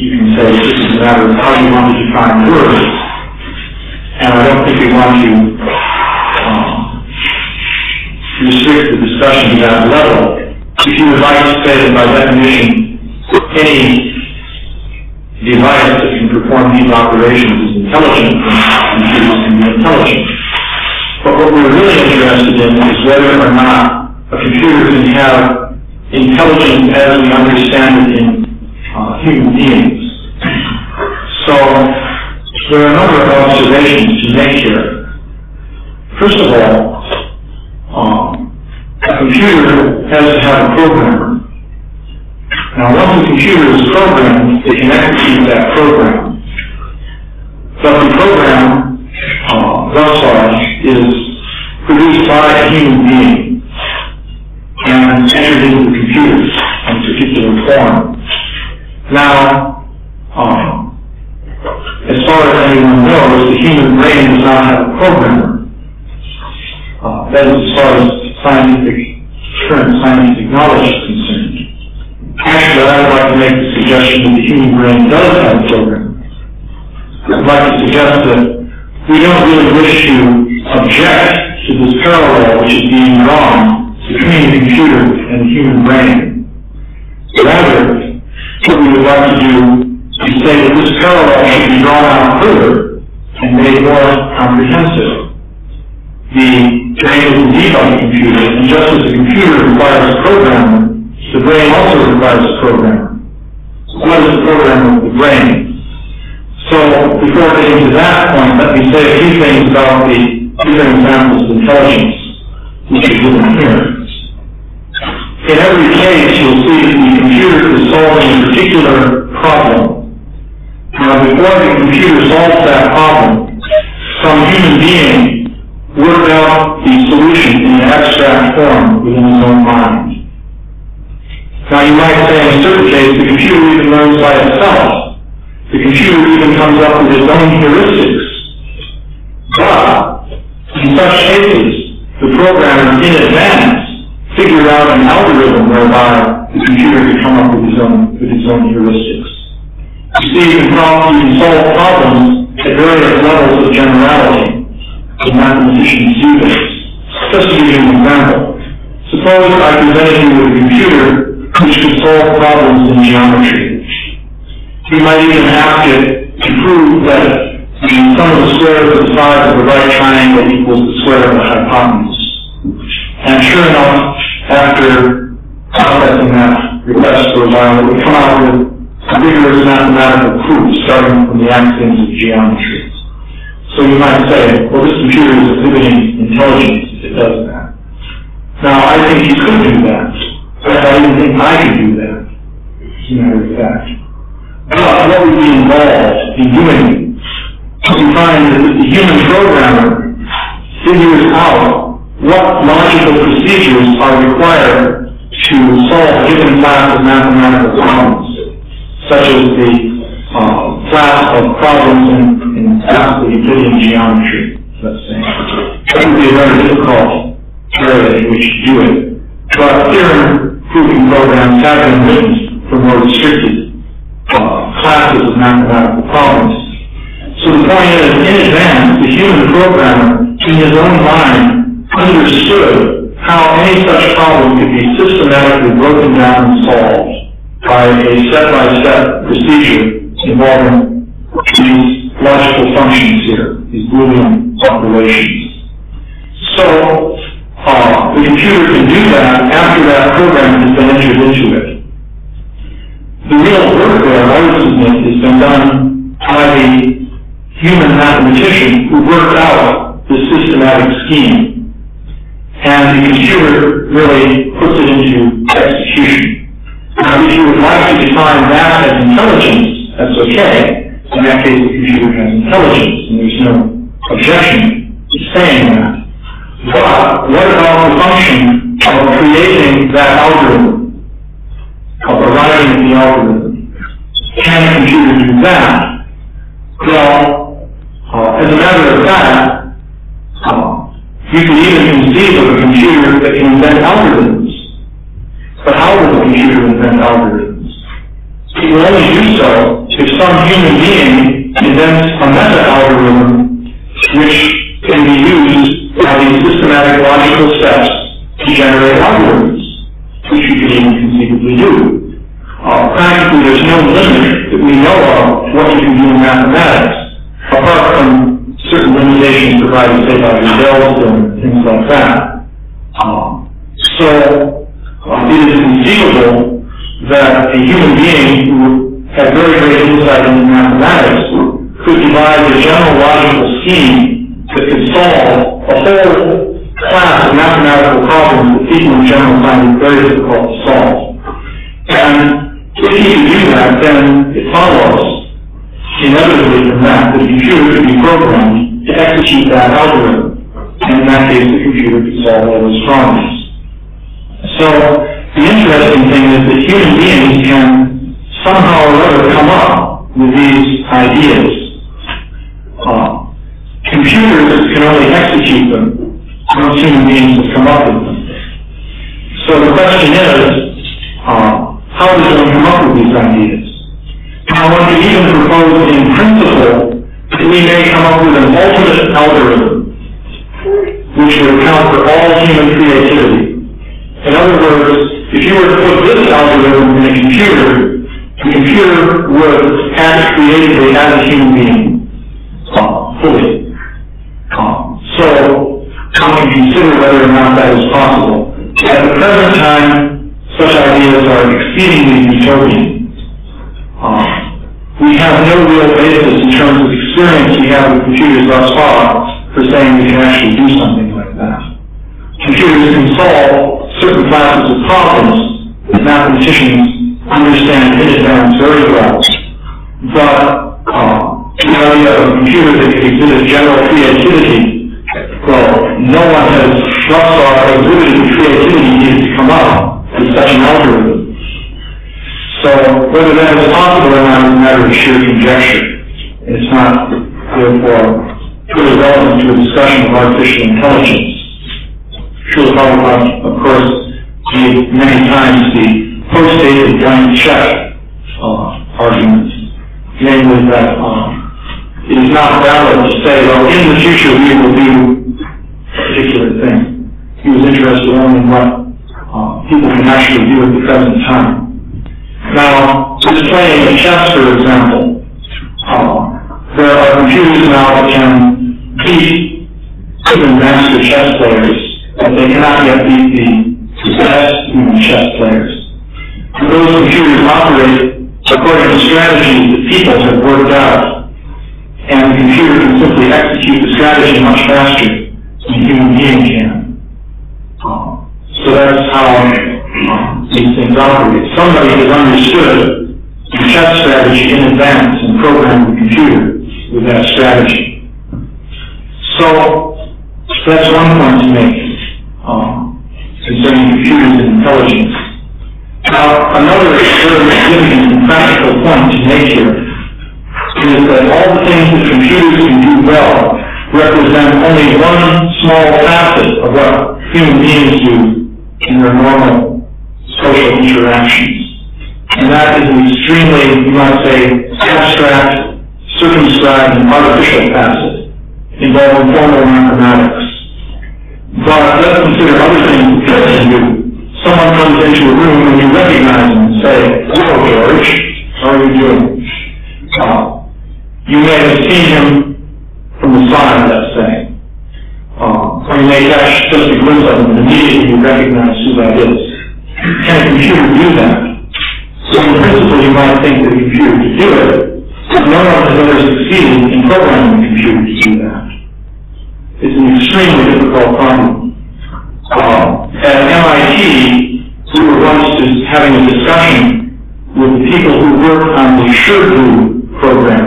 you can say this is a matter of how you want to define words, and I don't think we want to restrict the discussion to that level. If you would like to say that by definition, any device that can perform these operations is intelligent, then computers can be intelligent. But what we're really interested in is whether or not a computer can have intelligence as we understand it in human beings. So there are a number of observations to make here. First of all, a computer has to have a programmer. Now, once a computer is programmed, it can execute that program. But the program, thus far, is produced by a human being and entered into the computer in a particular form. Now, as far as anyone knows, the human brain does not have a programmer. That is as far as current scientific knowledge is concerned. Actually, I would like to make the suggestion that the human brain does have a programmer. I'd like to suggest that we don't really wish to object to this parallel which is being drawn between the computer and the human brain. Rather, what we would like to do is say that this parallel should be drawn out further and made more comprehensive. The brain is indeed like a computer, and just as the computer requires a programmer, the brain also requires a programmer. What is the programmer of the brain? So, before getting to that point, let me say a few things about the different examples of intelligence which are given here. In every case, you'll see that the computer is solving a particular problem. Now, before the computer solves that problem, some human being worked out the solution in an abstract form within his own mind. Now, you might say in a certain case, the computer even learns by itself. The computer even comes up with its own heuristics. But, in such cases, the programmer in advance figured out an algorithm whereby the computer could come up with its own heuristics. You see, you can solve problems at various levels of generality. The mathematicians do this. Just to give you an example, suppose I presented you with a computer which could solve problems in geometry. We might even ask it to prove that the sum of the squares of the sides of the right triangle equals the square of the hypotenuse. And sure enough, after processing that request for a while, it would come out with a rigorous mathematical proof starting from the axioms of geometry. So you might say, well, this computer is exhibiting intelligence if it does that. Now, I think you could do that. I even think I could do that, as a matter of fact. But what would be involved in doing it? You find that the human programmer figures out what logical procedures are required to solve a given class of mathematical problems, such as the class of problems in classical Euclidean geometry, let's say. That would be a very difficult area in which to do it. But theorem proving programs have been written for more restricted classes of mathematical problems. So the point is, in advance, the human programmer, in his own mind, understood how any such problem could be systematically broken down and solved by a step-by-step procedure involving these logical functions here, these Boolean operations. So, the computer can do that after that program has been entered into it. The real work there, I would submit, has been done by the human mathematician who worked out the systematic scheme. And the computer really puts it into execution. Now, if you would like to define that as intelligence, that's okay. In that case, the computer has intelligence, and there's no objection to saying that. But what about the function of creating that algorithm, of arriving at the algorithm? Can a computer do that? Well, as a matter of fact, you can even conceive of a computer that can invent algorithms. But how will the computer invent algorithms? It will only do so if some human being invents a meta-algorithm which can be used by these systematic logical steps to generate algorithms, which you can even conceivably do. Practically, there's no limit that we know of what you can do in mathematics, apart from certain limitations provided, say, by Bell's and things like that. So it is conceivable that a human being who had very great insight into mathematics could devise a general logical scheme that could solve a whole class of mathematical problems that people in general find it very difficult to solve. And if he could do that, then it follows inevitably from that the computer could be programmed to execute that algorithm. And in that case, the computer could solve all those problems. So the interesting thing is that human beings can somehow or other come up with these ideas. Computers can only execute them once human beings have come up with them. So the question is, how does one come up with these ideas? Now, one could even propose in principle that we may come up with an ultimate algorithm which would account for all human creativity. In other words, if you were to put this algorithm in a computer, the computer would act creatively as a human being, fully. So, one can consider whether or not that is possible. At the present time, such ideas are exceedingly utopian. We have no real basis in terms of experience we have with computers thus far for saying we can actually do something like that. Computers can solve certain classes of problems that mathematicians understand in advance very well. But the idea of a computer that could exhibit general creativity, well, no one has thus far exhibited the creativity needed to come up with such an algorithm. So whether that is possible or not is a matter of sheer conjecture. It's not, therefore, really relevant to a discussion of artificial intelligence. Śrīla Prabhupāda, of course, gave many times the post-dated blank check argument, namely that it is not valid to say, well, in the future we will do a particular thing. He was interested only in what people can actually do at the present time. Now, just playing chess, for example, there are computers now that can beat even master chess players, but they cannot yet beat the best human chess players. Those computers operate according to strategies that people have worked out, and the computer can simply execute the strategy much faster than a human being can. So that's how these things operate. Somebody has understood the chess strategy in advance and programmed the computer with that strategy. So that's one point to make concerning computers and intelligence. Now, another very significant and practical point to make here is that all the things that computers can do well represent only one small facet of what human beings do in their normal social interactions. And that is an extremely, you might say, abstract, circumscribed, and artificial facet involving formal mathematics. But let's consider other things that people can do. Someone comes into a room and you recognize them and say, "Hello, George, how are you doing?" You may have seen him from the side, let's say. Or you may catch just a glimpse of him and immediately you recognize who that is. Can a computer do that? So in principle you might think that a computer could do it, but no one has ever succeeded in programming a computer to do that. It's an extremely difficult problem. At MIT, we were once just having a discussion with the people who worked on the Śrīla program,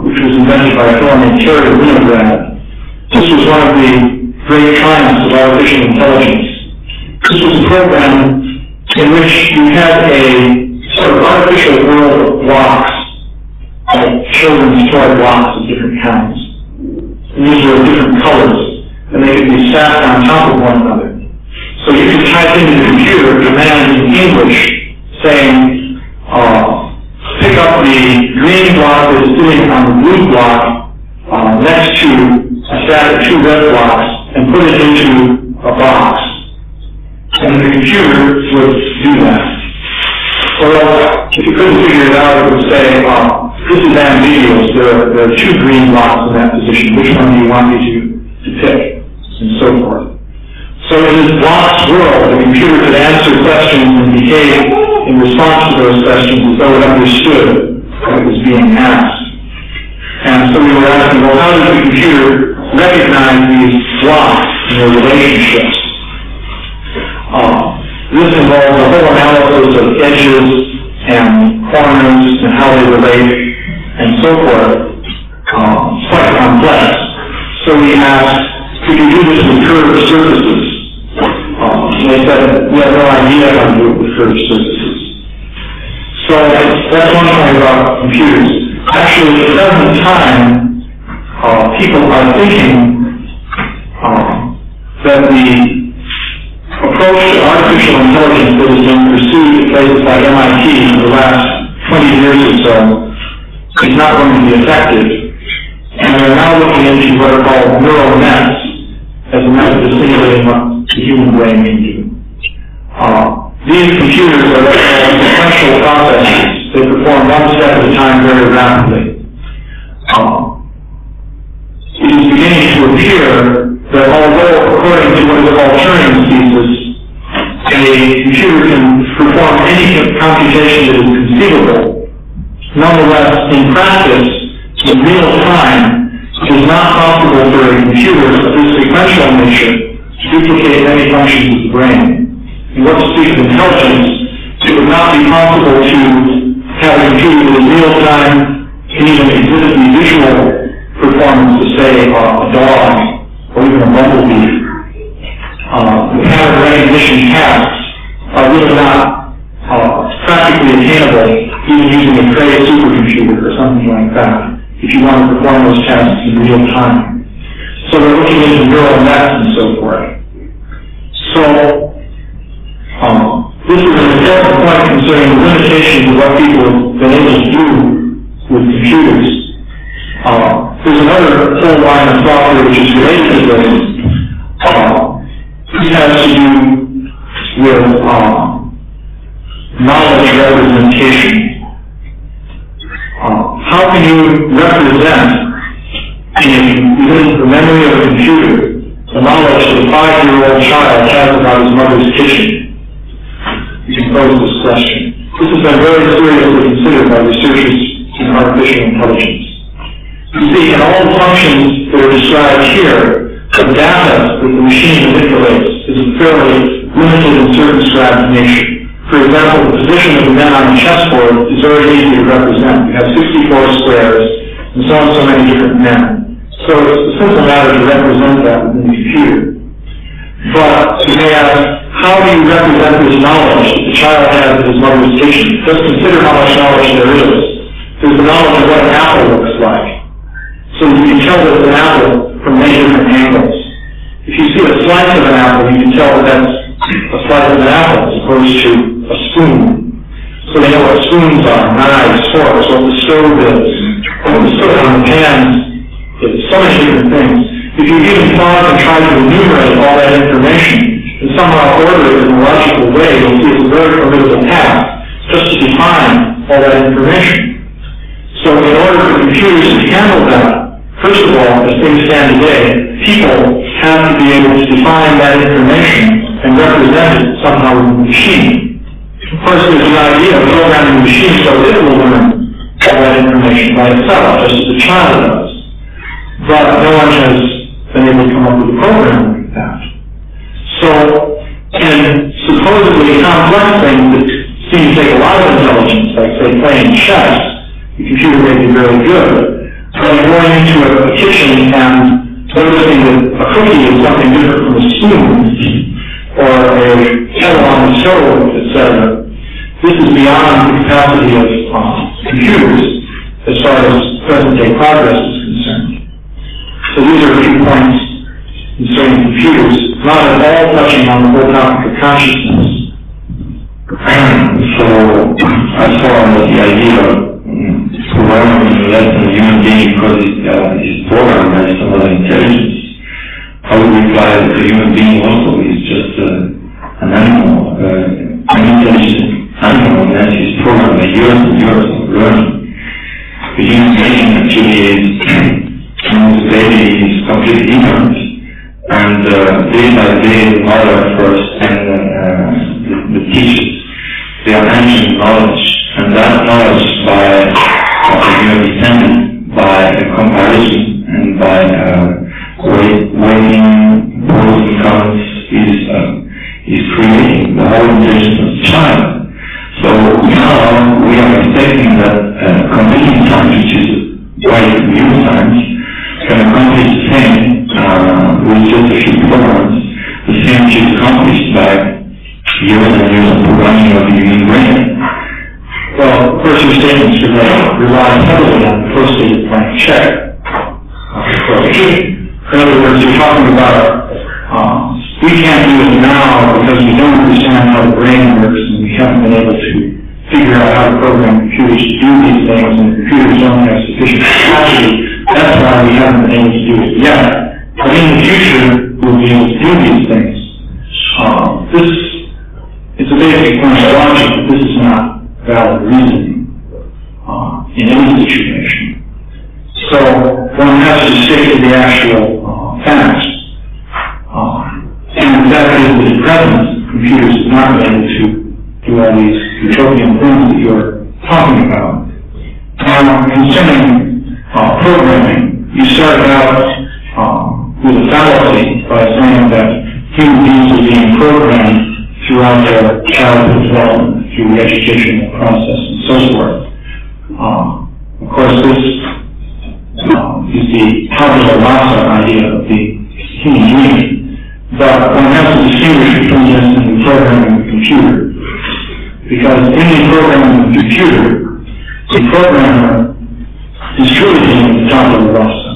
which was invented by a fellow named Terry Winograd. This was one of the great triumphs of artificial intelligence. This was a program in which you had a sort of artificial world of blocks, like children's toy blocks of different kinds. And these were of different colors, and they could be stacked on top of one another. So you could type into the computer a command in English saying, pick up the sitting on the blue block next to a stack of 2 red blocks and put it into a box. And the computer would do that. Or if you couldn't figure it out, it would say, this is ambiguous. There are 2 green blocks in that position. Which one do you want me to pick? And so forth. So in this box world, the computer could answer questions and behave in response to those questions as though it understood what was being asked. And so we were asking, well, how does the computer recognize these blocks and their relationships? This involves a whole analysis of edges and corners and how they relate and so forth. It's quite complex. So we asked, could you do this with curved surfaces? They said, we have no idea how to do it with curved surfaces. So that's one thing about computers. Actually, at the present time, people are thinking that the approach to artificial intelligence that has been pursued at places like MIT for the last 20 years or so is not going to be effective. And they're now looking into what are called neural nets as a method of simulating what the human brain can do. These computers are sequential processes. They perform one step at a time very rapidly. It is beginning to appear that although, according to what is called Turing's thesis, a computer can perform any computation that is conceivable, nonetheless, in practice, in real time, it is not possible for a computer of this sequential nature to duplicate many functions of the brain. In what to speak of intelligence, it would not be possible to have a computer that in real time can even exhibit the visual performance of, say, a dog or even a bumblebee. The pattern recognition tasks are really not practically attainable even using a Cray supercomputer or something like that, if you want to perform those tasks in real time. So they're looking into neural nets and so forth. So this is an important point concerning the limitations of what people have been able to do with computers. There's another whole line of software which is related to this. This has to do with knowledge representation. How can you represent within the memory of a computer the knowledge that a 5-year-old child has about his mother's kitchen? You can pose this question. This has been very seriously considered by researchers in artificial intelligence. You see, in all the functions that are described here, the data that the machine manipulates is of fairly limited and circumscribed nature. For example, the position of the men on the chessboard is very easy to represent. You have 64 squares and so many different men. So it's a simple matter to represent that within the computer. But you may ask, how do you represent this knowledge that the child has of his mother's kitchen? Just consider how much knowledge there is. There's the knowledge of what an apple looks like. So you can tell that it's an apple from many different angles. If you see a slice of an apple, you can tell that that's a slice of an apple as opposed to a spoon. So they know what spoons are, knives, forks, what the stove is, what the soot on the pans is, so many different things. If you even pause and try to enumerate all that information and somehow order it in a logical way, you'll see it's a very formidable task just to define all that information. So in order for computers to handle that, first of all, as things stand today, people have to be able to define that information and represent it somehow in the machine. Of course, there's an idea of programming the machine so it will learn all that information by itself, just as a child does. But no one has been able to come up with a program like that. So, in supposedly complex things that seem to take a lot of intelligence, like, say, playing chess, the computer may be very good. But going into a kitchen and noticing that a cookie is something different from a spoon, or a kettle on the stove, etc., this is beyond the capacity of computers as far as present-day progress is concerned. So these are a few points concerning computers, not at all touching on the whole topic of consciousness. So, as far as the idea of learning less than a human being because it's programmed by some other intelligence, I would reply that the human being also is just an animal, an intelligent animal that is programmed by years and years of learning. The human being actually is, the baby is completely ignorant, and day by day the mother first and the teachers, they are ancient knowledge, and that knowledge descended by comparison and by weighting pros and cons is creating the whole intelligence of the child. So now we are expecting that computing science, which is quite new science, can accomplish the same with just a few programs, the same which is accomplished by years and years of programming of the human brain. Well, first your statements rely heavily on the first stage of blank check approach. In other words, you're talking about we can't do it now because we don't understand how the brain works and we haven't been able to figure out how to program computers to do these things, and the computers don't have sufficient capacity. That's why we haven't been able to do it yet. But in the future, we'll be able to do these things. It's a basic point of logic, but this is not valid reasoning in any situation. So one has to stick to the actual facts. And the fact is that at present, computers have not been able to do all these utopian things that you're talking about. Now, concerning programming, you started out with a fallacy by saying that human beings are being programmed throughout their childhood development, through the educational process and so forth. Of course, this is the popular dāsa idea of the human being. But one has to distinguish between this and the programming of the computer. Because in the programming of the computer, the programmer is truly being the top of the dāsa.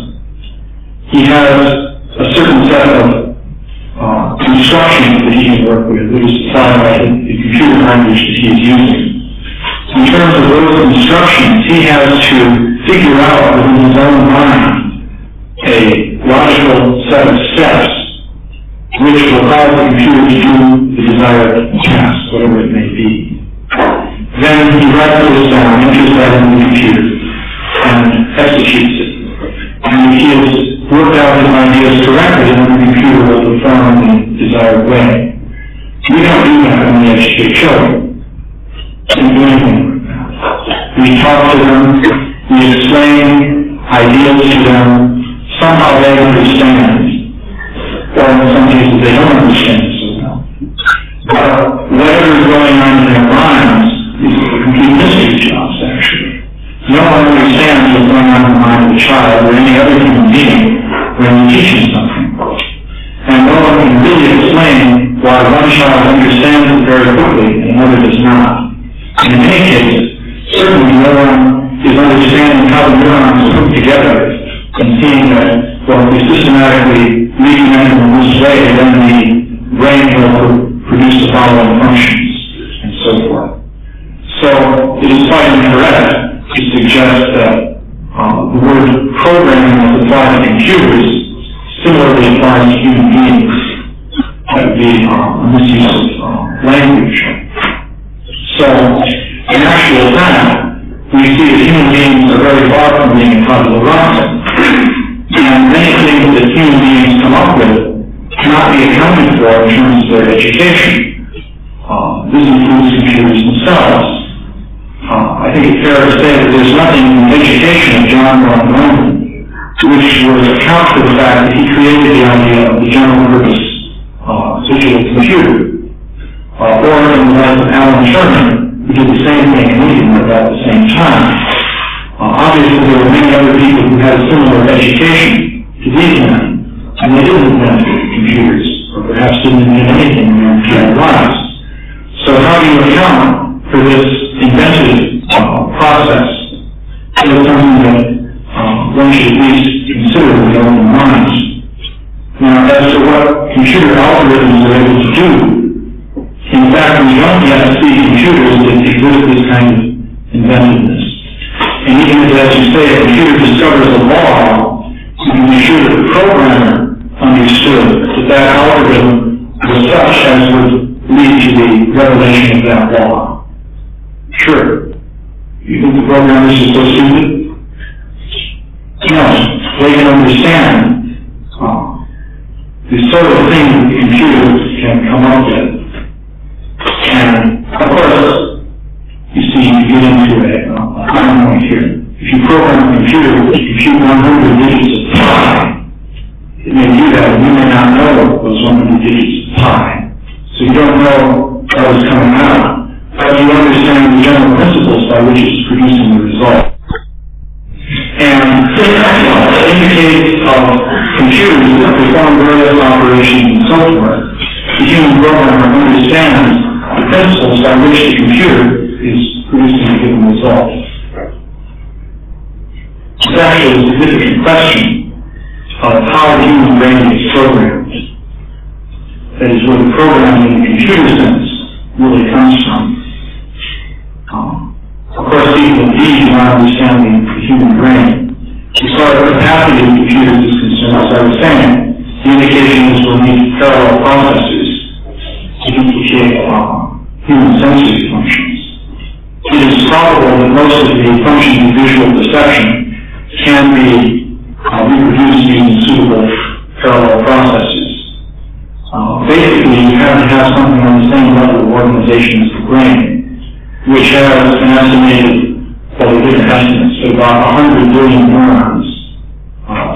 He has a certain set of instructions that he can work with, that is supplied by the computer language that he is using. In terms of those instructions, he has to figure out within his own mind a logical set of steps which will cause the computer to do the desired task, whatever it may be. Then he writes this down, enters that in the computer, and executes it. And if he has worked out his ideas correctly, then the computer will perform in the desired way. We don't do that when we educate children. We don't do anything like that. We talk to them, we explain ideas to them, somehow they understand. Or in some cases they don't understand so well. But whatever is going on in their minds is a complete mystery to us, actually. No one understands what's going on in the mind of a child or any other human being when you teach them something. And no one can really explain why one child understands it very quickly and another does not. And in any case, certainly no one is understanding how the neurons are put together and seeing that, well, if we systematically reconnect them in this way, then the brain will produce the following functions, and so forth. So it is quite incorrect to suggest that the word programming as applied to computers similarly applies to human beings. That would be a misuse of language. So, in actual fact, we see that human beings are very far from being a tabula rasa. And many things that human beings come up with cannot be accounted for in terms of their education. This includes computers themselves. I think it's fair to say that there's nothing in the education of John Norman which would account for the fact that he created the idea of the general purpose digital computer. Or in the life of Alan Turing, who did the same thing in India at about the same time. Obviously, there were many other people who had a similar education to these men, and they didn't invent computers, or perhaps didn't invent anything in their entire lives. So how do you account for this inventive process? It's something that one should at least consider with their own minds. Now, as to what computer algorithms are able to do, in fact, we don't yet see computers that exhibit this kind of inventiveness. And even as you say a computer discovers a law, you can be sure that the programmer understood that that algorithm was such as would lead to the revelation of that law. Sure. You think the programmers are so stupid? No. They can understand the sort of thing that the computer can come up with. And, of course, you see, you get into a high point here. If you program a computer to compute 100 digits of pi, it may do that, and you may not know those 100 digits of pi. So you don't know how it's coming out, but you understand the general principles by which it's producing the result. And the indicates of computers that perform various operations and so forth. The human programmer understands the principles by which the computer is producing a given result. It's actually a significant question of how the human brain is programmed. That is where the programming in the computer sense really comes from. Of course, people indeed do not understand the human brain. As far as the capacity of computers is concerned, as I was saying, the indication is we'll need parallel processors to duplicate human sensory functions. It is probable that most of the functions of visual perception can be reproduced using suitable parallel processors. Basically, you have to have something on the same level of organization as the brain, which has an estimated, well, different estimates, of about 100 billion neurons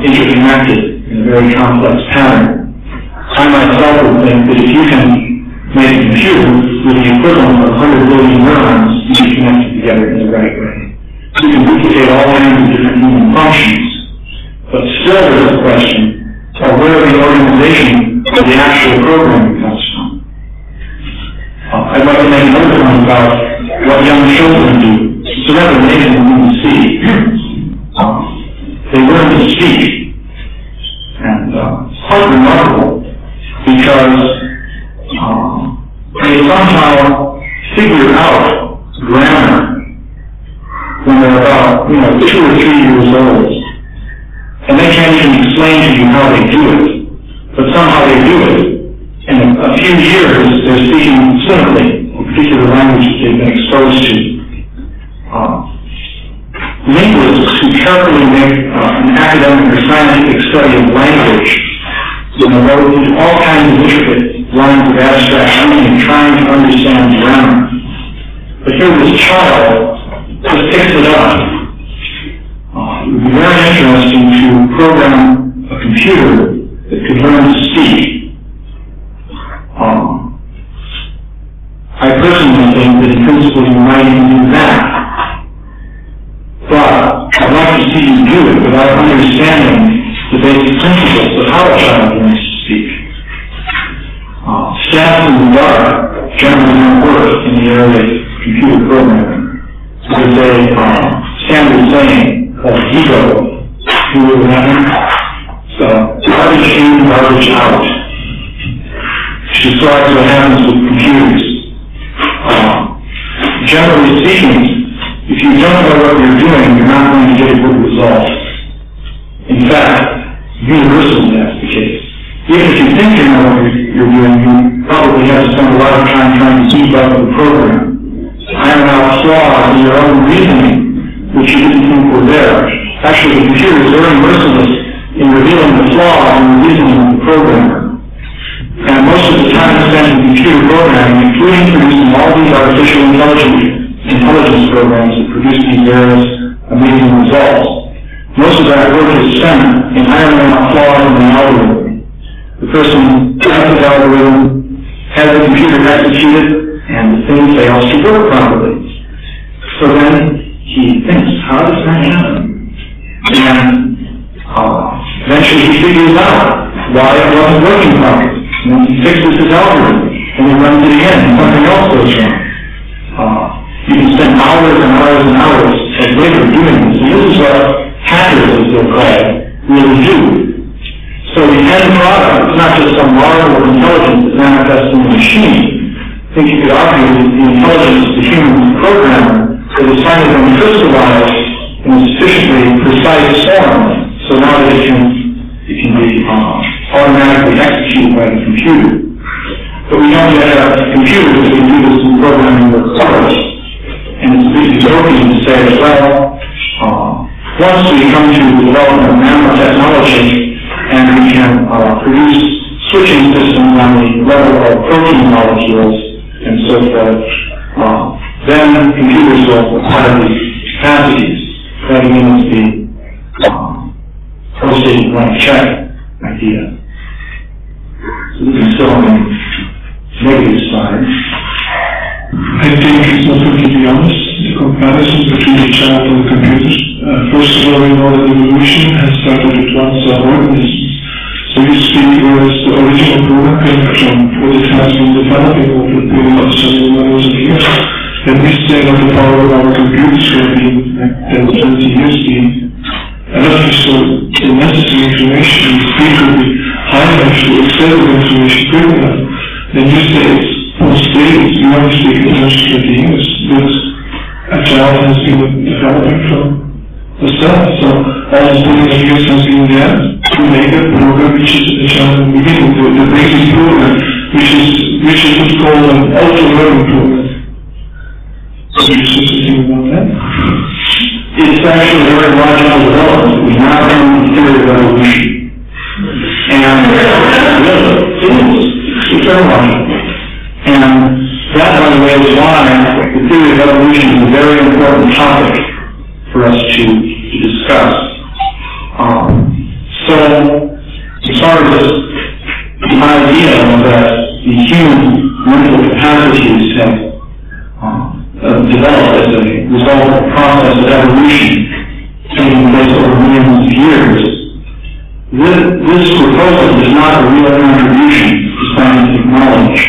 interconnected in a very complex pattern. I myself would think that if you can make a computer with the equivalent of 100 billion neurons interconnected together in the right way, you can duplicate all kinds of different human functions. But still there's a question of where the organization of the actual programming comes from. I'd like to make another point about what young children do. It's rather amazing when you see. They learn to speak. And it's quite remarkable because they somehow figure out grammar when they're about, 2 or 3 years old. And they can't even explain to you how they do it. But somehow they do it. In a few years, they're speaking fluently a particular language that they've been exposed to. Linguists who carefully make an academic or scientific study of language, go into all kinds of intricate lines of abstract meaning, trying to understand grammar. But here this child just picks it up. It would be very interesting to program a computer that could learn to speak. I personally think that in principle you might even do that. But I'd like to see you do it without understanding the basic principles of how a child learns to speak. Stats in the dark generally don't work in the area of computer programming. There's a standard saying called ego. You know what I mean? So, garbage in, garbage out. Which describes what happens with computers. Generally speaking, if you don't know what you're doing, you're not going to get a good result. In fact, universally that's the case. Even if you think you know what you're doing, you probably have to spend a lot of time trying to keep up with the program. Iron out flaws in your own reasoning, which you didn't think were there. Actually, the computer is very merciless in revealing the flaws in the reasoning of the programmer. And most of the time spent in computer programming, including producing all these artificial intelligence programs that produce these various amazing results, most of that work is spent in ironing out flaws in the algorithm. The person writes the algorithm, has the computer execute it, and the thing fails to work properly. So then he thinks, how does that happen? And eventually he figures out why it wasn't working properly. And then he fixes his algorithm, and he runs it again, and something else goes wrong. You can spend hours and hours and hours of labor doing this. And this is what hackers, as they're called, really do. So the end product is not just some marvel of intelligence that manifests in the machine. I think you could argue that the intelligence of the human programmer that is finally been crystallized in a sufficiently executed by the computer. But we don't yet have computers that can do this programming with colors. And it's a bit utopian to say, well, once we come to the development of nanotechnology and we can produce switching systems on the level of protein molecules and so forth, then computers will acquire these capacities. That means the postage blank check idea. So this is still on the negative side. I think it's not completely honest, the comparison between the child and the computers. First of all, we know that evolution has started with one cell organisms. So you speak whereas the original program came from what it has been developing over a period of several millions of years. And we say that the power of our computers will be like 10, 20 years being enough, so the necessary information the speed will be high enough to accept the information quick enough. Then you say it's post-dated, you only speak in terms of 20 years, but a child has been developing from the start, so all the billions of years has been there to make a program which is the child in the beginning, the basic program, which is what's called an auto-learning program. So you say something about that? It's actually a very logical development. We now have the theory of evolution. And it's very logical. And that, by the way, is why the theory of evolution is a very important topic for us to discuss. So, as far as the idea that the human mental capacities have developed as a result of the process of evolution taking place over millions of years, this proposal is not a real contribution to scientific knowledge,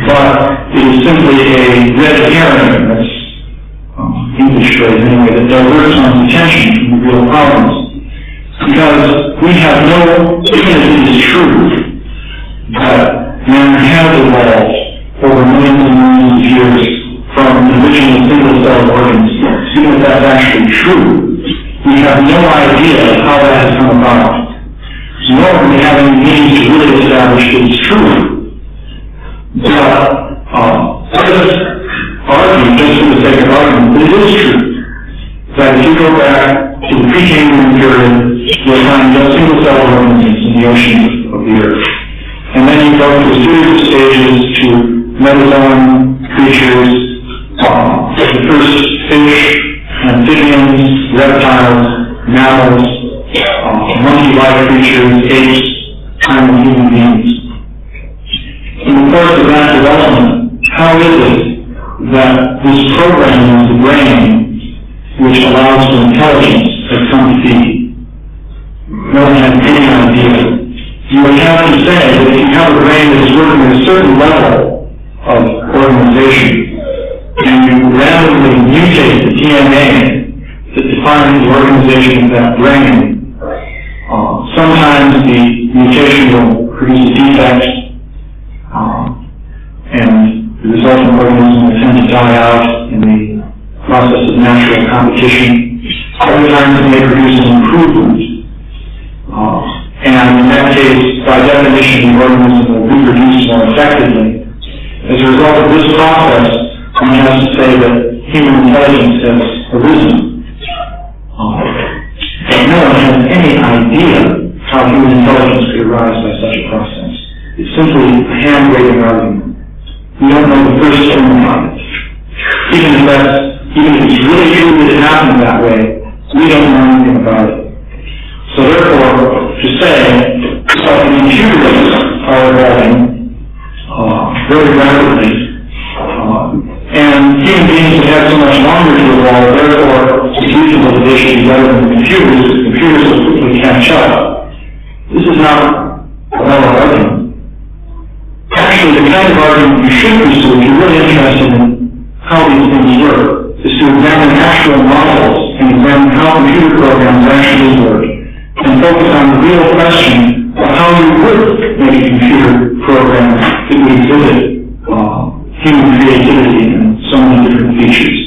but it is simply a red herring, that's English phrase anyway, that diverts one's attention from the real problems. Because we have no, even if it is true that man has evolved over millions and millions of years from the original single-celled organisms, even if that's actually true, we have no idea how that has come about. Nor do we have any means to really establish that it's true. But let us argue, just for the sake of argument, that it is true. That if you go back to the pre-Cambrian period, you'll find just single-celled organisms in the oceans of the Earth. And then you go through a series of stages to metazoan creatures, the first fish, amphibians, reptiles, mammals, monkey-like creatures, apes, tiny human beings. In the course of that development, how is it that this programming of the brain, which allows for intelligence, has come to be? No one has any idea. You would have to say that if you have a brain that is working at a certain level of organization, and you randomly mutate the DNA that defines the organization of that brain, sometimes the mutation will produce a defect, and the resulting organism will tend to die out in the process of natural competition. Other times it may produce an improvement. And in that case, by definition, the organism will reproduce more effectively. As a result of this process, one has to say that human intelligence has arisen. But no one has any idea how human intelligence could arise by such a process. It's simply a hand-waving argument. We don't know the first thing about it. Even if it's really true that it happened that way, we don't know anything about it. So therefore, to say that the computers are evolving very rapidly, and human beings have had so much longer to evolve, therefore it's reasonable that they should be better than computers, because computers will quickly catch up. This is not a valid argument. Actually, the kind of argument you should pursue if you're really interested in how these things work is to examine actual models and examine how computer programs actually work, and focus on the real question of how you would make a computer program that would exhibit human creativity and so many different features.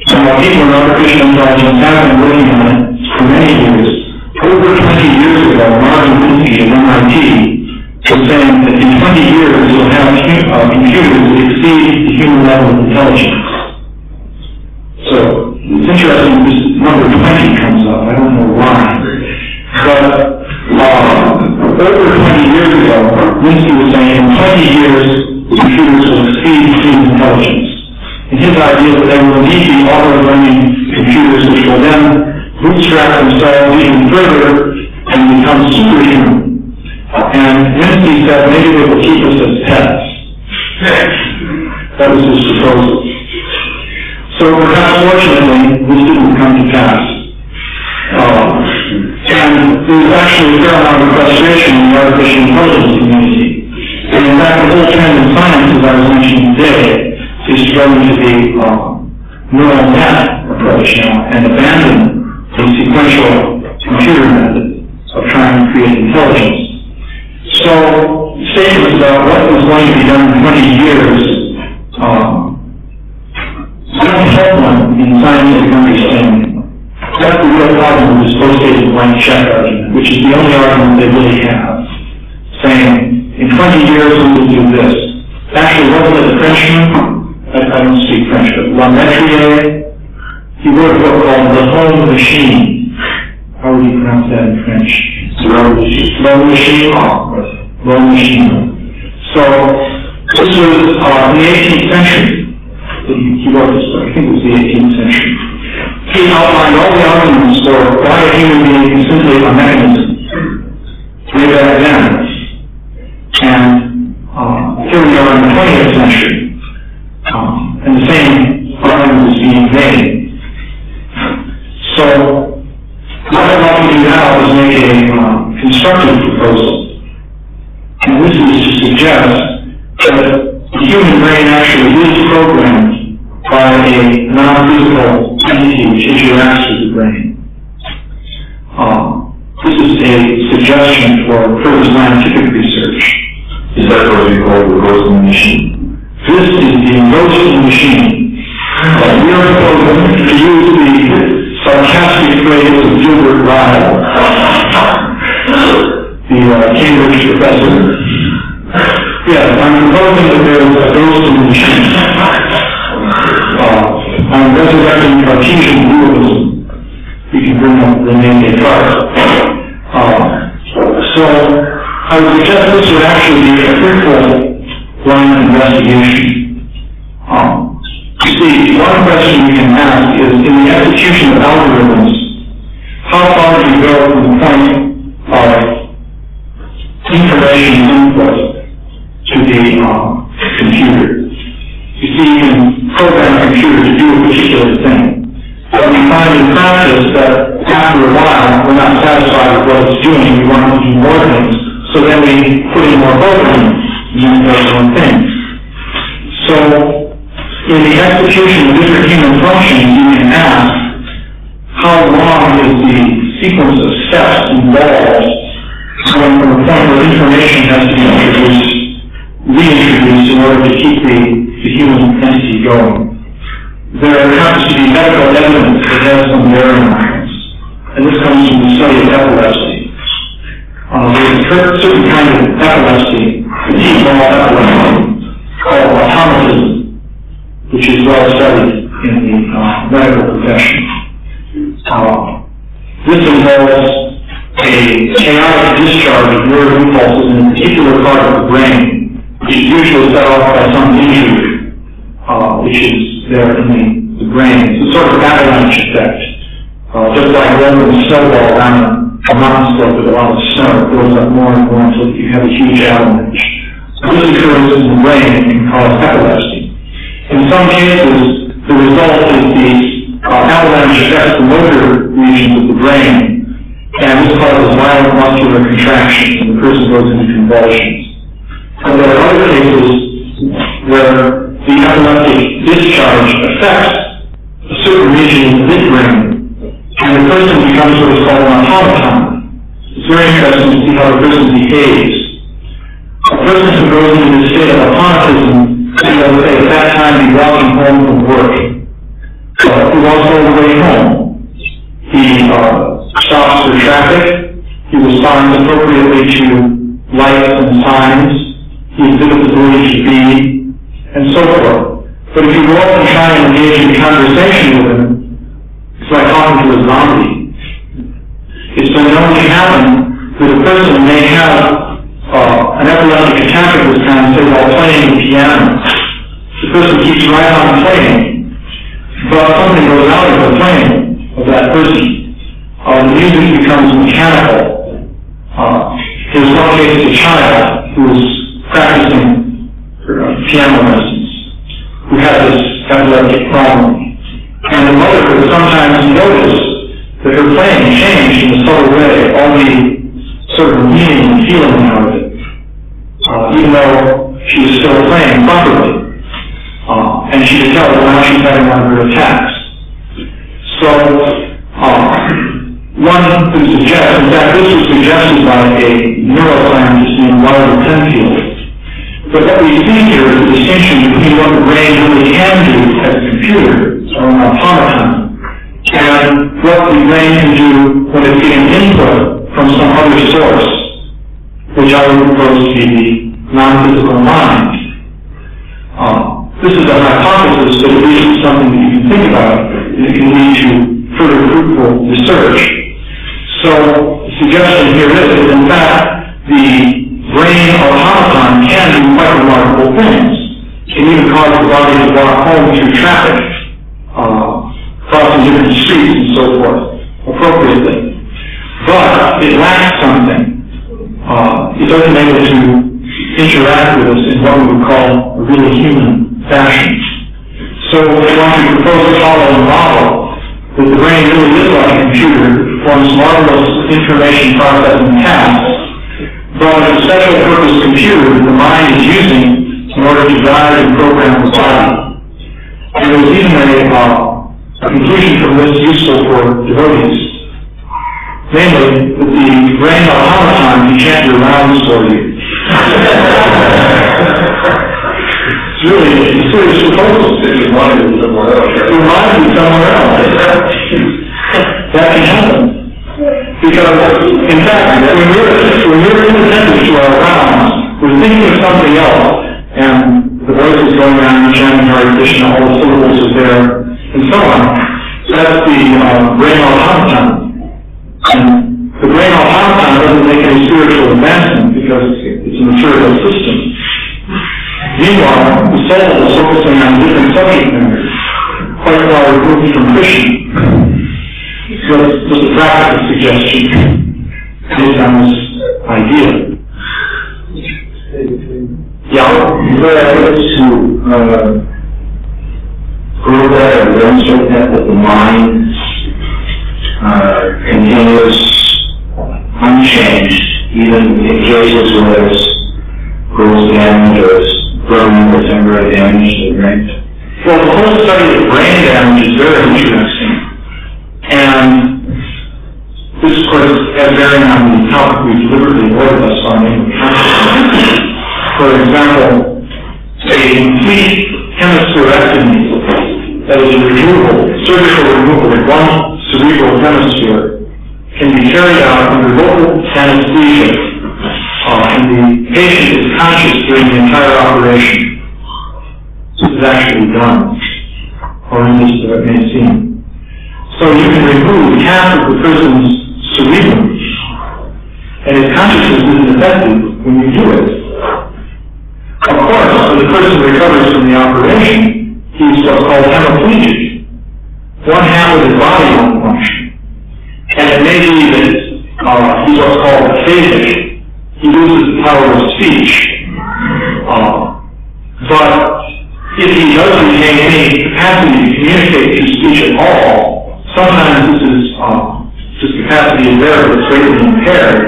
So people in artificial intelligence have been working on it for many years. Over 20 years ago, Martin Minsky at MIT was saying that in 20 years you'll have computers that exceed the human level of intelligence. So it's interesting this number 20 comes up. I don't know why. But over 20 years ago, Winston was saying in 20 years the computers will exceed human intelligence. And his idea that they will need the auto-learning computers which will then bootstrap themselves even further and become superhuman. And Winston said maybe they will keep us as pets. That was his proposal. So perhaps fortunately this didn't come to pass. And there was actually a fair amount of frustration in the artificial intelligence community. And in fact the whole trend in science, as I was mentioning today, is going to the neural net approach now and abandon the sequential computer method of trying to create intelligence. So statements about what was going to be done in 20 years don't help one in scientific understanding. That's the real problem with this post-dated blank check argument, which is the only argument they really have, saying in 20 years we will do this. Actually, wasn't it a Frenchman? I don't speak French, but Lametrier, he wrote a book called The Home Machine. How would you pronounce that in French? Low machine. So, this was in the 18th century. He wrote this book, I think it was the 18th century. He outlined all the arguments for why a human being is simply a mechanism. Way back then. And here we are in the 20th century. And the same argument is being made. So, what I'd like to do now is make a constructive proposal. And this is to suggest that the human brain actually is programmed by a non-physical entity which interacts with the brain. This is a suggestion for further scientific research. Is that what we call the ghost machine? This is the ghost machine. We are proposing to use the sarcastic phrase of Gilbert Ryle, the Cambridge professor. Yes, I'm proposing that there is a ghost machine. I'm resurrecting Cartesian dualism. We can bring up the name Descartes. So I would suggest this would actually be a fruitful line of investigation. You see, one question we can ask is, in the execution of algorithms, how far do you go from the point of information input to the computer? You see, you can program a computer to do a particular thing. But we find in practice that after a while, we're not satisfied with what it's doing. We want it to do more things. So then we put in more programming and then it does more things. So, in the execution of different human functions, you can ask, how long is the sequence of steps involved going from the point where information has to be reintroduced in order to keep the human entity going? There happens to be medical evidence that has some bearing on this, and this comes from the study of epilepsy. There's a certain kind of epilepsy, fatigue-ball epilepsy, called automatism, which is well studied in the medical profession. This involves a chaotic discharge of nerve impulses in a particular part of the brain, which is usually set off by some injury, which is there in the brain. It's a sort of avalanche effect. Just like rolling a snowball down a mountain slope with a lot of snow, it goes up more and more until you have a huge avalanche. This occurs in the brain and can cause epilepsy. In some cases, the result is the avalanche affects the motor regions of the brain, and this causes violent muscular contractions, and the person goes into convulsions. And there are other cases where the epileptic discharge affects a certain region in the midbrain, and the person becomes what is called an automaton. It's very interesting to see how the person behaves. A person who goes into this state of automatism, say at that time be walking home from work. He walks all the way home. He stops for traffic. He responds appropriately to lights and signs. He exhibits ability to be, and so forth. But if you go up and try and engage in conversation with him, it's like talking to a zombie. It's been known to happen that a person may have an epileptic attack of this kind, say, while playing the piano. The person keeps right on playing, but something goes out of the playing of that person. The music becomes mechanical. There's one case of a child who was practicing piano lessons, who had this epileptic problem. And the mother would sometimes notice that her playing changed in a subtle way, only sort of meaning and feeling out of it, even though she was still playing properly. And she could tell that now she's having one of her attacks. So, one could suggest, in fact, this was suggested by a neuroscientist named Wilder Penfield. But what we see here is the distinction between what the brain really can do as a computer, or an automaton, and what the brain can do when it's getting input from some other source, which I would propose to be the non-physical mind. This is a hypothesis, but at least it's something that you can think about. It can lead to further fruitful research. So the suggestion here is that, in fact, the brain automaton can do quite remarkable things. It can even cause the body to walk home through traffic, crossing different streets and so forth, appropriately. But it lacks something. It doesn't be able to interact with us in what we would call a really human fashion. So we want to propose to follow a model that the brain really is like a computer that performs marvelous information processing tasks, but it's a special purpose computer that the mind is using in order to guide and program the body. And there was even a conclusion from this useful for devotees. Namely, that the brain automaton can chant your rounds for you. It's really a serious proposal. It reminds you somewhere else. That can happen. Because, in fact, when we're inattentive to our rounds, we're thinking of something else, and the voice is going around chanting our addition, all the syllables are there, and so on. That's the brain automaton. And the brain automaton doesn't make any spiritual advancement because it's a material system. Meanwhile, the soul is focusing on different subject matters, quite far removed from Krishna. So it's just a practical suggestion based on this idea. Yeah, before I get to prove that or demonstrate that the mind continues unchanged, even in cases where there's gross damage or permanent or temporary damage to the brain. Well, the whole study of brain damage is very interesting. And this, of course, has bearing on the topic we deliberately avoided thus far, namely consciousness. For example, a complete hemispherectomy, that is a surgical removal of one cerebral hemisphere, can be carried out under local anesthesia, and the patient is conscious during the entire operation. This is actually done, or at least it may seem. So you can remove half of the person's cerebrum, and his consciousness isn't affected when you do it. Of course, when the person recovers from the operation, he's what's called hemiplegic. One half of his body won't function. And it may be that he's what's called aphasic. He loses the power of speech. But if he does retain any capacity to communicate through speech at all, sometimes this capacity is there, but it's greatly impaired.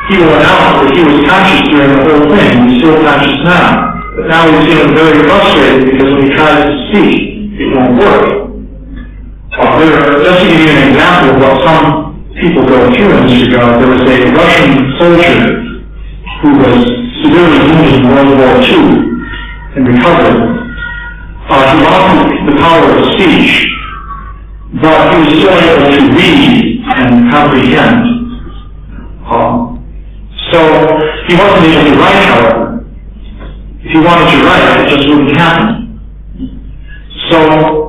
He will announce that he was conscious during the whole thing. He's still conscious now. But now he's feeling very frustrated because when he tries to speak, it won't work. Just to give you an example of what some people go through in this regard, there was a Russian soldier who was severely wounded in World War II and recovered. He lost the power of speech, but he was still able to read and comprehend. So He wasn't able to write, however. If he wanted to write, it just wouldn't happen. So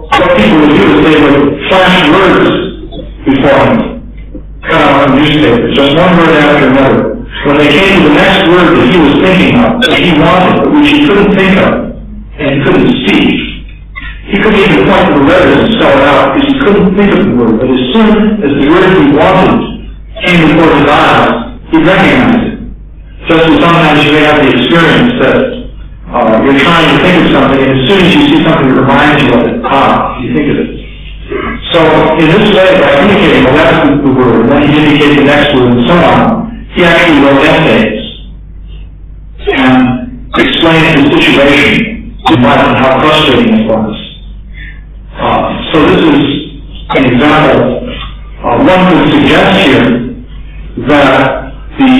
what people would do is they would flash words before him, cut out on newspaper, just one word after another. When they came to the next word that he was thinking of, that he wanted, but which he couldn't think of, and he couldn't speak, he couldn't even point to the letters and spell it out, because he couldn't think of the word. But as soon as the word he wanted came before his eyes, he recognized it. Just as sometimes you may have the experience that you're trying to think of something, and as soon as you see something that reminds you of it, you think of it. So, in this way, by indicating the last of the word, and then he indicated the next word, and so on, he actually wrote essays and explained his situation in life and how frustrating it was. So this is an example. One could suggest here that the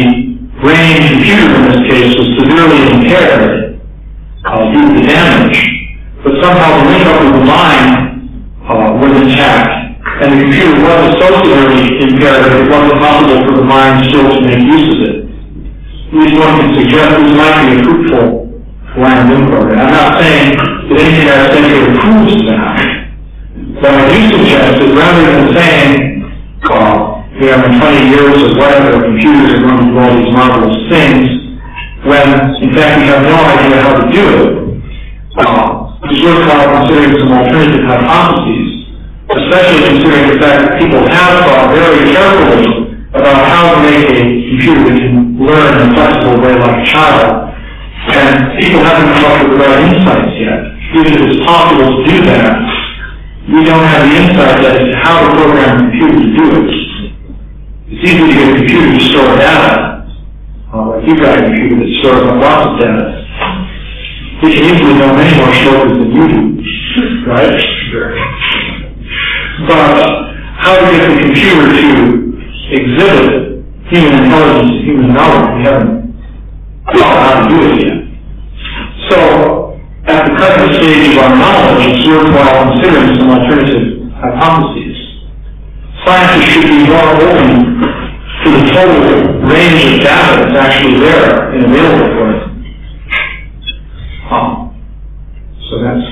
brain computer in this case was severely impaired due to the damage, but somehow the link-up of the mind was intact, and the computer was so severely impaired that it wasn't possible for the mind still to make use of it. At least one can suggest this might be a fruitful line of inquiry. I'm not saying that anything I've said here proves that, but I do suggest that rather than saying, in 20 years or whatever, computers are going to do all these marvelous things, when in fact we have no idea how to do it, it's worthwhile considering some alternative hypotheses, especially considering the fact that people have thought very carefully about how to make a computer that can learn in a flexible way like a child, and people haven't come up with the right insights yet. Even if it's possible to do that, we don't have the insight as to how to program a computer to do it. It's easy to get a computer to store data. You've got a computer that stores lots of data. It can easily know many more shortcuts than you do, right? Sure. But how to get the computer to exhibit human intelligence and human knowledge, we haven't thought how to do it yet. So, at the present stage of our knowledge, it's worthwhile considering some alternative hypotheses. Scientists should be more open to the total range of data that's actually there and available for them. So that's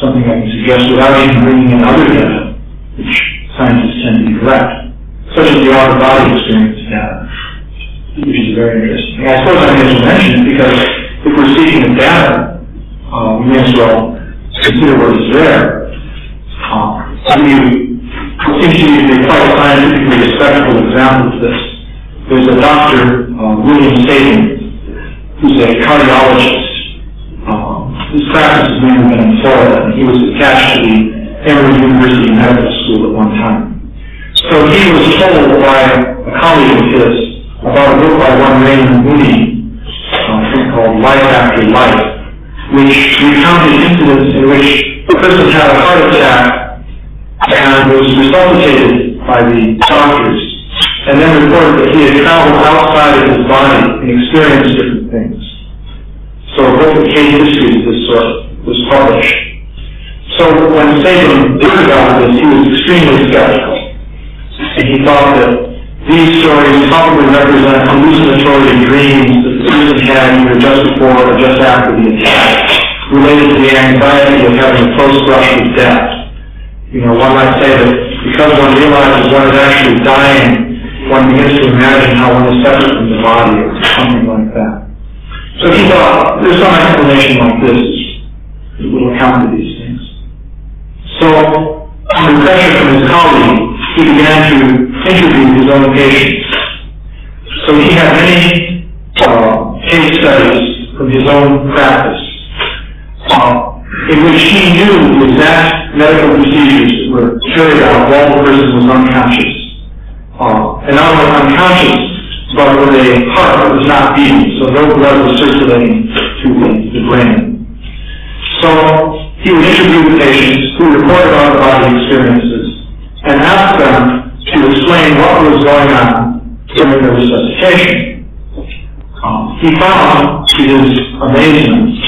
something I can suggest without even bringing in other data, which scientists tend to neglect, such as the out-of-body experience data, which is very interesting. And I suppose I may as well mention it because if we're seeking the data, we may as well consider what is there. It seems to me to be quite a scientifically respectable example of this. There's a doctor, William Sagan, who's a cardiologist. His practice has mainly been in Florida, and he was attached to the Emory University Medical School at one time. So he was told by a colleague of his about a book by one Raymond Mooney, called Life After Life, which recounted incidents in which a person had a heart attack and was resuscitated by the doctors, and then reported that he had traveled outside of his body and experienced different things. So a book of case histories of this sort was published. So when Sagan heard about this, he was extremely skeptical, and he thought that these stories probably represent hallucinatory dreams that the person had either just before or just after the attack, related to the anxiety of having a close brush with death. One might say that because one realizes one is actually dying, one begins to imagine how one is separate from the body or something like that. So he thought there's some explanation like this that will account for these things. So, under pressure from his colleague, he began to interview his own patients. So he had many case studies from his own practice, in which he knew the exact medical procedures that were carried out while the person was unconscious. And not only unconscious, but with a heart that was not beating, so no blood was circulating to the brain. So he would interview the patients who reported out-of-body experiences and ask them to explain what was going on during their resuscitation. He found, to his amazement,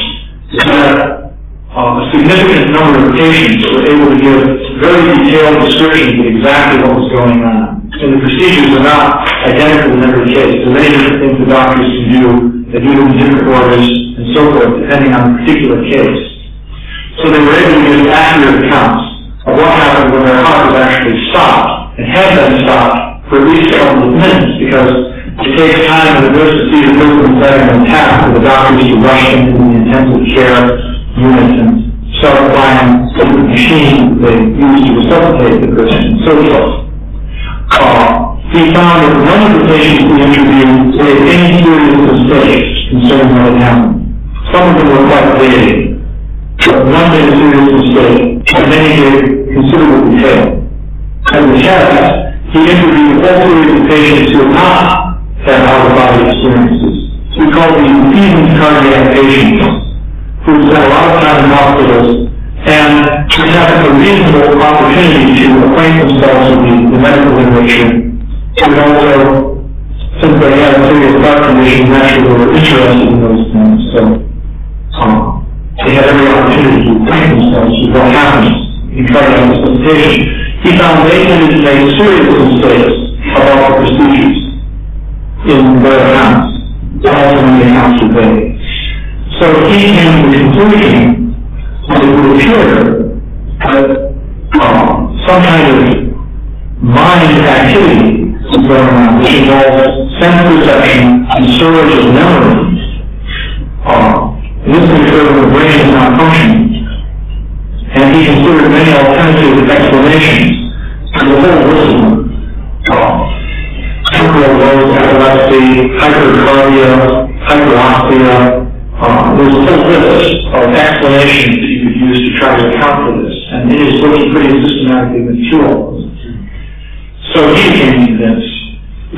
that a significant number of patients were able to give very detailed descriptions of exactly what was going on. and the procedures are not identical in every case. There are many different things the doctors can do. They do them in different orders and so forth, depending on the particular case. So they were able to give accurate accounts of what happened when their heart was actually stopped, and had been stopped for at least a couple of minutes, because it takes time for the nurse to see the person setting an attack for the doctors to rush into the intensive care unit and start applying the machine they use to resuscitate the person, and so forth. He found that none of the patients we interviewed made any serious mistakes concerning what had happened. Some of them were quite vague, but none made a serious mistake, and many gave considerable detail. As a test, he interviewed all series of patients who had not had out-of-body experiences. We call these seasoned cardiac patients, who spent a lot of time in hospitals and have a reasonable opportunity to acquaint themselves with the medical literature. And also, since they had a serious heart condition, naturally they were interested in those things. So they had every opportunity to acquaint themselves with what happens in cardiac resuscitation. He found they tended to make serious mistakes about the procedures in their accounts, also when the accounts were vague. So he came to the conclusion that it would appear that some kind of mind activity is going on, which involves sense perception and storage of memory. This is occur when the brain is not functioning. And he considered many alternative explanations for the whole list of temporal lobes, epilepsy, hypercardia, hyperoxia. There's a whole list of explanations that you could use to try to account for this, and it is looking pretty systematically mature. So he became convinced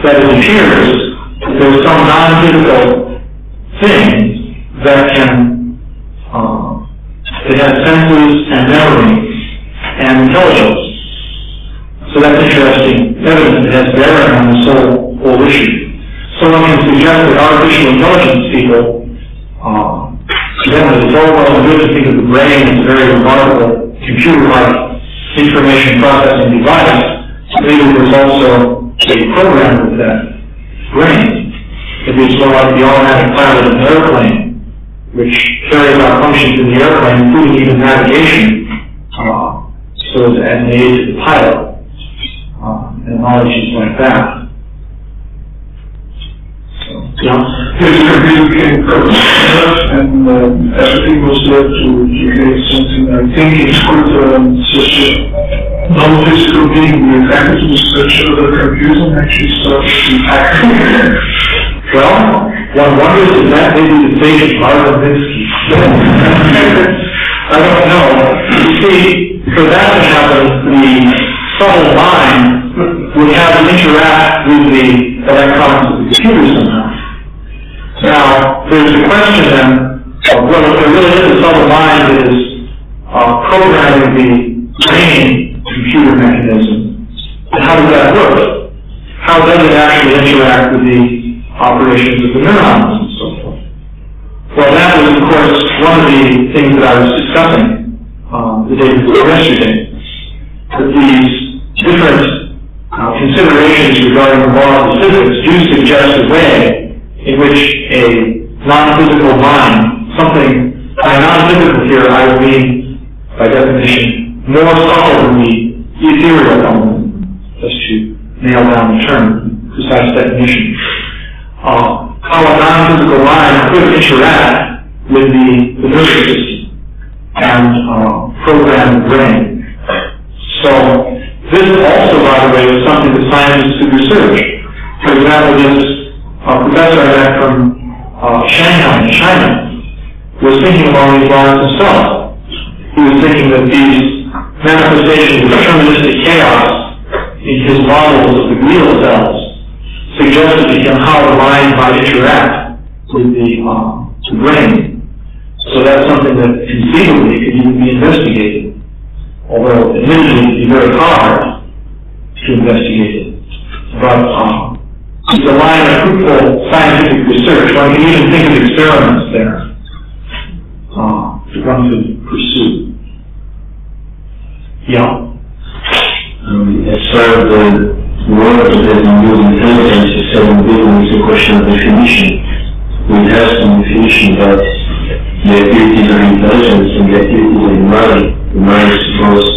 that it appears that there's some non-physical thing that can, it has senses and memory and intelligence. So that's interesting evidence that has bearing on this whole issue. So one can suggest that artificial intelligence people, again, it's all well and good to think of the brain as a very remarkable computer-like information processing device. Maybe there's also a program with that brain. Maybe it's more like the automatic pilot of an airplane, which carries out functions in the airplane, including even navigation, so as an aid to the pilot, and knowledge like that. His computer came from and everything was led to create something. I think it could such a non-physical being be affected with such a computer and actually start to act. Well, one wonders if that may be the fate of Marvin-Minsky. I don't know. You see, for that to happen, the subtle mind would have to interact with the electrons of the computer somehow. Now, there's a question then of whether there really is a subtle mind that is programming the brain computer mechanism, and how does that work? How does it actually interact with the operations of the neurons and so forth? Well, that was, of course, one of the things that I was discussing the day before yesterday. That these different considerations regarding the law of physics do suggest a way in which a non-physical mind, something by non-physical here I would mean, by definition, more subtle than the ethereal element, just to nail down the term, precise definition. How a non-physical mind could interact with the nervous system and program the brain. So this also, by the way, is something that scientists could research. For example, this professor I met from Shanghai, China, was thinking along these lines himself. He was thinking that these manifestations of deterministic chaos in his models of the glial cells suggested to him how the mind might interact with the brain. So that's something that conceivably could even be investigated, although admittedly it would be very hard to investigate it. But it's a line of fruitful scientific research. One can even think of experiments there that one could pursue. Yeah? As far as the word that has been used intelligence is seven billion is a question of definition. We have some definition, but the activities of intelligence and the activities of the mind is supposed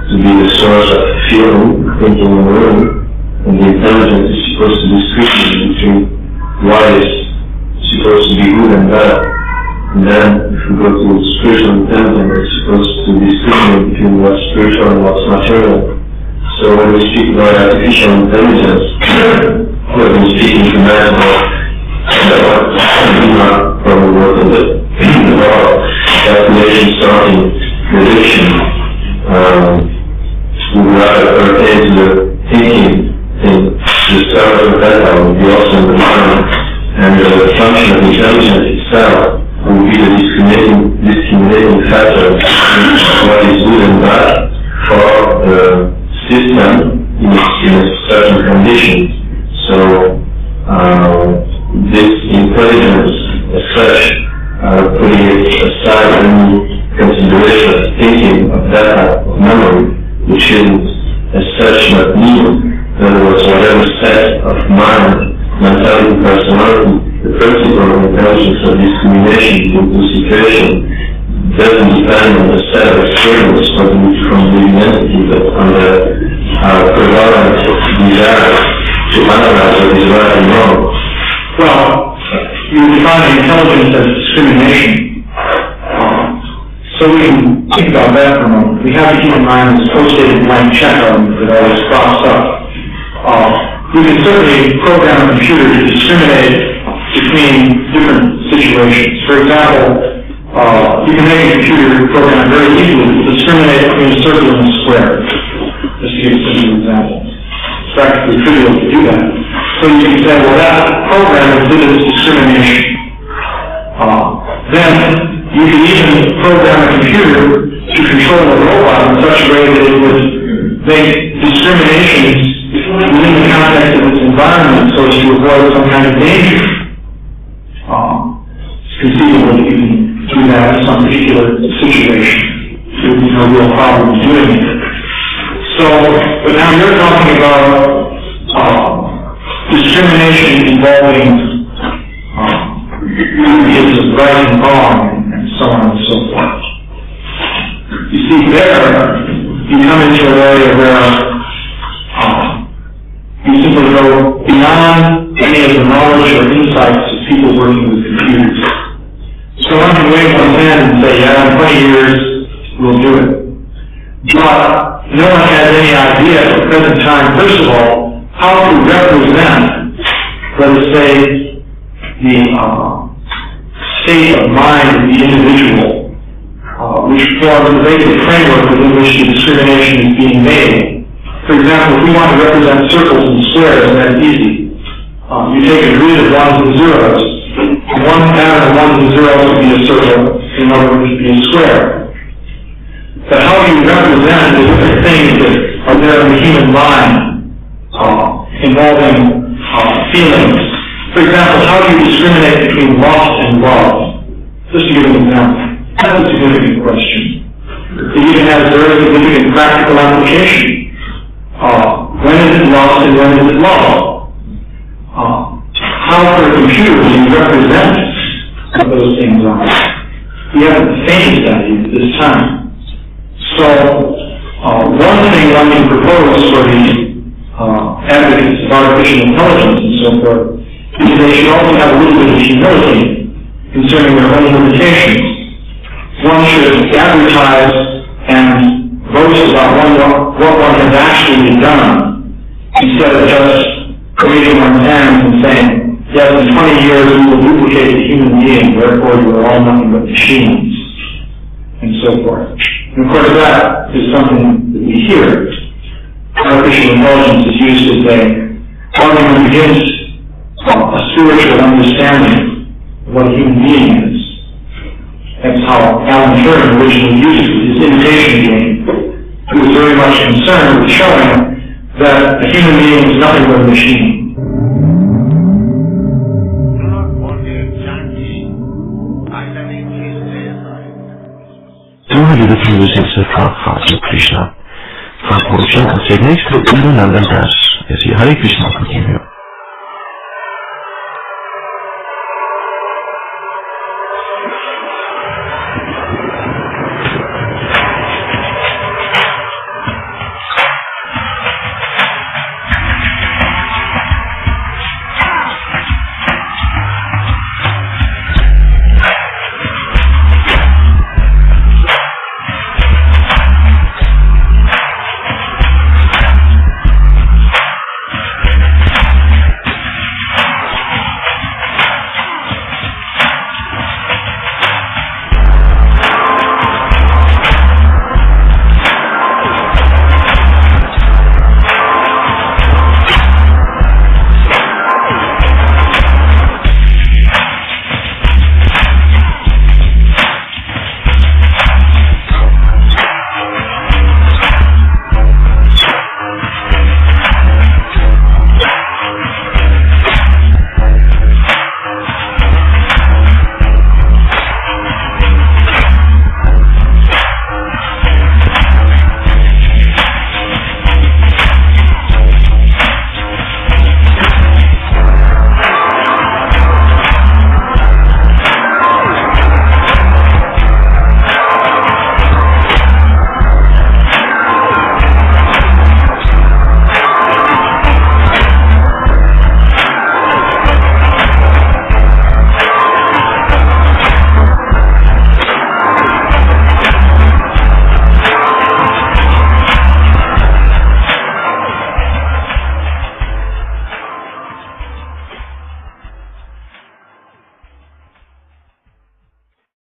to be the source of feeling, thinking and learning, and the intelligence is supposed to discriminate between what is supposed to be good and bad. And then, if we go to spiritual intelligence, it's supposed to discriminate between what's spiritual and what's material. So when we speak about artificial intelligence, we've been speaking to man about probably work on the calculation, starting, prediction. We would rather pertain to the thinking thing. The start of data would be also in the mind, and the function of intelligence itself would be the discriminating factor of what is good and bad for the system in a certain condition. So this intelligence as such, putting it aside any consideration of thinking of data, of memory, which isn't as such not needed. In other words, whatever set of mind, mentality, personality, the principle of intelligence of discrimination between two situations doesn't depend on the set of experience from the entity, but on the prevalent desire to analyze what is right and wrong. Well, you define intelligence as discrimination. So we can think about that for a moment. We have the human mind as a post-dated blank check that always crops up. We can certainly program a computer to discriminate between different situations. For example, you can make a computer program very easily to discriminate between a circle and a square. Just to give a simple example. It's practically trivial to do that. So you can say, well, that program exhibits discrimination. Then you can even program a computer to control a robot in such a way that it would make discriminations within the context of its environment so as to avoid some kind of danger. It's conceivable that you can do that in some particular situation. There would be no real problem doing it. So, but now you're talking about discrimination involving ideas of right and wrong and so on and so forth. You see, there you come into an area where you simply go beyond any of the knowledge or insights of people working with computers. So one can wave one's hand and say, yeah, in 20 years we'll do it. But no one has any idea at the present time, first of all, how to represent, let us say, the state of mind of the individual, which forms the basic framework within which the discrimination is being made. For example, if we want to represent circles and squares, that's easy. You take a grid of ones and zeros. One pattern of ones and zeros would be a circle, in other words, would be a square. But how do you represent the different things that are there in the human mind involving feelings? For example, how do you discriminate between lust and love? Just to give an example. That's a significant question. It even has very significant practical application. When is it lust and when is it love? How for a computer do you represent what those things are? We haven't the faintest idea at this time. So, one thing one can propose for the advocates of artificial intelligence and so forth is they should also have a little bit of humility concerning their own limitations. One should advertise and boast about what one has actually done instead of just waving one's hands and saying, yes, in 20 years we will duplicate the human being, therefore you are all nothing but machines, and so forth. And of course that is something that we hear. Artificial intelligence is used as an argument against a spiritual understanding of what a human being is. That's how Alan Turing originally used his imitation game. He was very much concerned with showing that a human being is nothing but a machine. Music Krishna. From Purusham, Sydney to London Dash. し、ハレクリシナを書き始めよう。